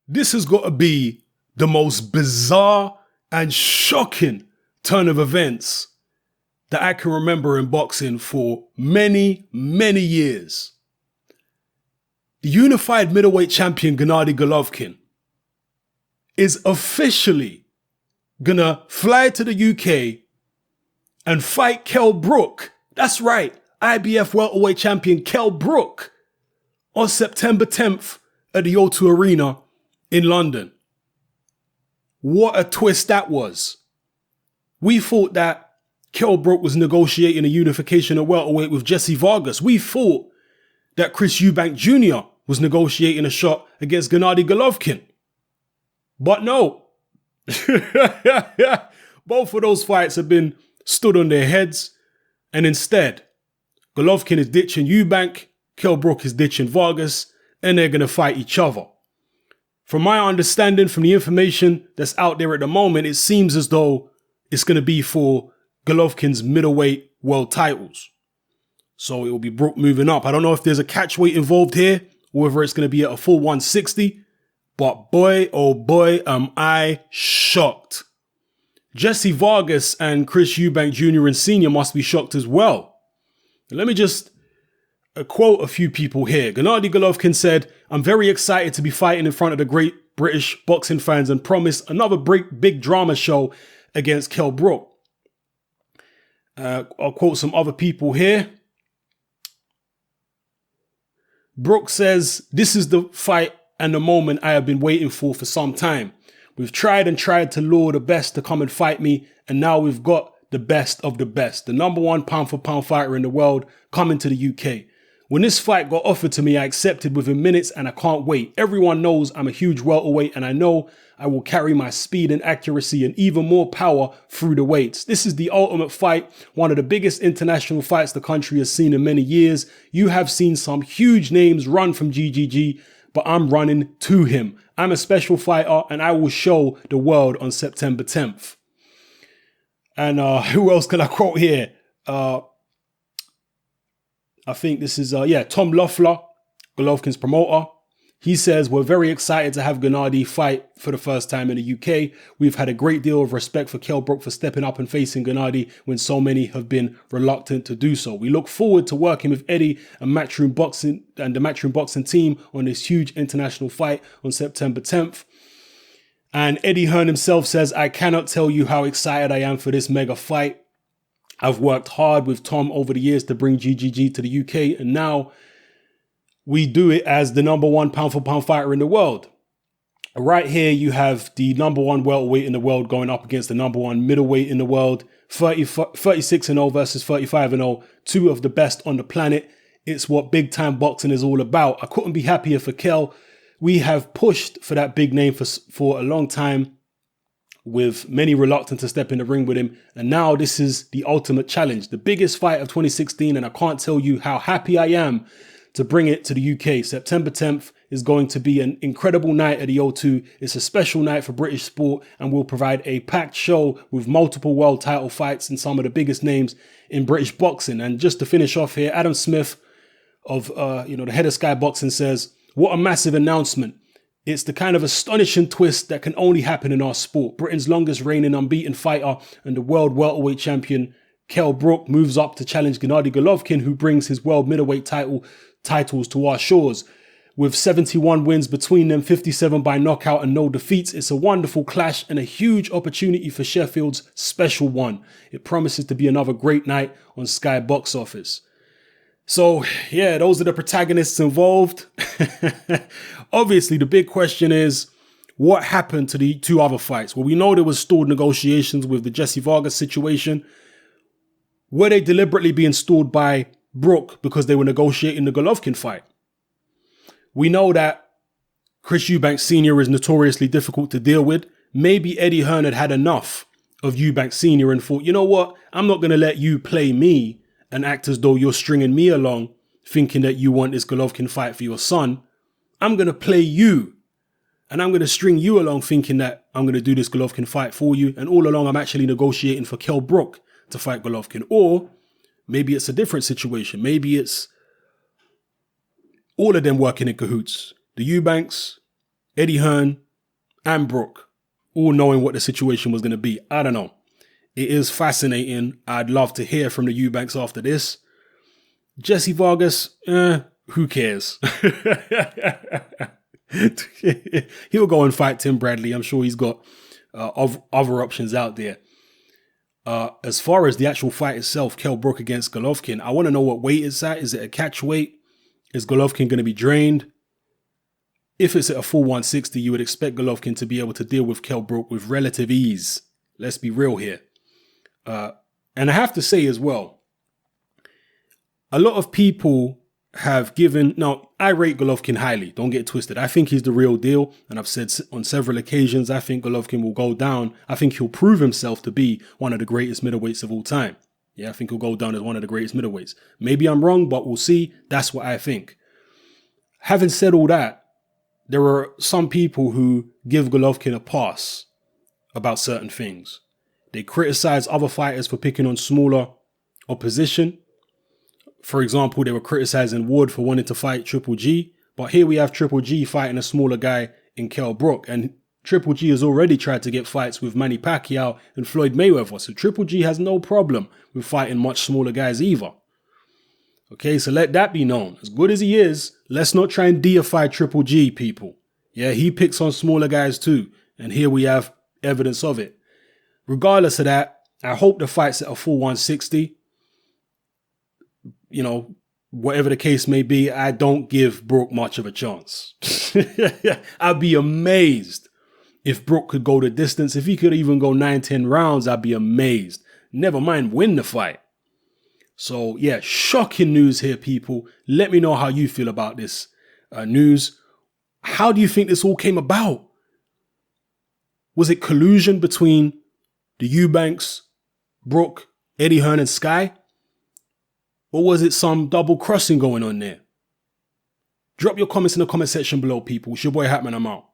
This has got to be the most bizarre and shocking turn of events that I can remember in boxing for many, many years. The unified middleweight champion Gennady Golovkin is officially gonna fly to the UK and fight Kell Brook. That's right, IBF welterweight champion Kell Brook on September 10th at the O2 Arena in London. What a twist that was. We thought that Kell Brook was negotiating a unification at welterweight with Jesse Vargas. We thought that Chris Eubank Jr. was negotiating a shot against Gennady Golovkin. But no. Both of those fights have been stood on their heads. And instead, Golovkin is ditching Eubank, Kell Brook is ditching Vargas, and they're going to fight each other. From my understanding, from the information that's out there at the moment, it seems as though it's going to be for Golovkin's middleweight world titles. So it will be Brook moving up. I don't know if there's a catch weight involved here, or whether it's going to be at a full 160. But boy, oh boy, am I shocked. Jesse Vargas and Chris Eubank Jr. and Sr. must be shocked as well. And let me just quote a few people here. Gennady Golovkin said, "I'm very excited to be fighting in front of the great British boxing fans and promise another big drama show against Kell Brook." I'll quote some other people here. Brook says, "This is the fight and the moment I have been waiting for some time. We've tried and tried to lure the best to come and fight me, and now we've got the best of the best, the #1 pound for pound fighter in the world coming to the UK. When this fight got offered to me, I accepted within minutes and I can't wait. Everyone knows I'm a huge welterweight and I know I will carry my speed and accuracy and even more power through the weights. This is the ultimate fight, one of the biggest international fights the country has seen in many years. You have seen some huge names run from GGG, but I'm running to him. I'm a special fighter and I will show the world on September 10th. And who else can I quote here? I think this is, Tom Loeffler, Golovkin's promoter. He says, "We're very excited to have Gennady fight for the first time in the UK. We've had a great deal of respect for Kell Brook for stepping up and facing Gennady when so many have been reluctant to do so. We look forward to working with Eddie and Matchroom Boxing and the Matchroom Boxing team on this huge international fight on September 10th. And Eddie Hearn himself says, "I cannot tell you how excited I am for this mega fight. I've worked hard with Tom over the years to bring GGG to the UK, and now we do it as the #1 pound for pound fighter in the world." Right here, you have the #1 welterweight in the world going up against the #1 middleweight in the world, 36-0 versus 35-0, two of the best on the planet. It's what big time boxing is all about. I couldn't be happier for Kell. We have pushed for that big name for a long time, with many reluctant to step in the ring with him. And now this is the ultimate challenge, the biggest fight of 2016. And I can't tell you how happy I am to bring it to the UK. September 10th is going to be an incredible night at the O2. It's a special night for British sport and will provide a packed show with multiple world title fights and some of the biggest names in British boxing." And just to finish off here, Adam Smith of, the head of Sky Boxing says, "What a massive announcement. It's the kind of astonishing twist that can only happen in our sport. Britain's longest reigning unbeaten fighter and the world welterweight champion Kell Brook moves up to challenge Gennady Golovkin, who brings his world middleweight titles to our shores. With 71 wins between them, 57 by knockout and no defeats, it's a wonderful clash and a huge opportunity for Sheffield's special one. It promises to be another great night on Sky Box Office." So, yeah, those are the protagonists involved. Obviously, the big question is, what happened to the two other fights? Well, we know there was stalled negotiations with the Jesse Vargas situation. Were they deliberately being stalled by Brook because they were negotiating the Golovkin fight? We know that Chris Eubank Sr. is notoriously difficult to deal with. Maybe Eddie Hearn had enough of Eubank Sr. and thought, you know what? I'm not going to let you play me and act as though you're stringing me along, thinking that you want this Golovkin fight for your son. I'm going to play you. And I'm going to string you along thinking that I'm going to do this Golovkin fight for you. And all along, I'm actually negotiating for Kell Brook to fight Golovkin. Or maybe it's a different situation. Maybe it's all of them working in cahoots. The Eubanks, Eddie Hearn, and Brook, all knowing what the situation was going to be. I don't know. It is fascinating. I'd love to hear from the Eubanks after this. Jesse Vargas, who cares? He'll go and fight Tim Bradley. I'm sure he's got other options out there. As far as the actual fight itself, Kell Brook against Golovkin, I want to know what weight it's at. Is it a catch weight? Is Golovkin going to be drained? If it's at a full 160, you would expect Golovkin to be able to deal with Kell Brook with relative ease. Let's be real here. And I have to say as well, a lot of people have given... Now, I rate Golovkin highly. Don't get it twisted. I think he's the real deal. And I've said on several occasions, I think Golovkin will go down. I think he'll prove himself to be one of the greatest middleweights of all time. Yeah, I think he'll go down as one of the greatest middleweights. Maybe I'm wrong, but we'll see. That's what I think. Having said all that, there are some people who give Golovkin a pass about certain things. They criticize other fighters for picking on smaller opposition. For example, they were criticizing Ward for wanting to fight Triple G. But here we have Triple G fighting a smaller guy in Kell Brook. And Triple G has already tried to get fights with Manny Pacquiao and Floyd Mayweather. So Triple G has no problem with fighting much smaller guys either. Okay, so let that be known. As good as he is, let's not try and deify Triple G, people. Yeah, he picks on smaller guys too. And here we have evidence of it. Regardless of that, I hope the fight's at a full 160. You know, whatever the case may be, I don't give Brook much of a chance. I'd be amazed if Brook could go the distance. If he could even go 9-10 rounds, I'd be amazed. Never mind win the fight. So yeah, shocking news here, people. Let me know how you feel about this news. How do you think this all came about? Was it collusion between the Eubanks, Brook, Eddie Hearn and Sky? Or was it some double crossing going on there? Drop your comments in the comment section below, people. It's your boy Hatman, I'm out.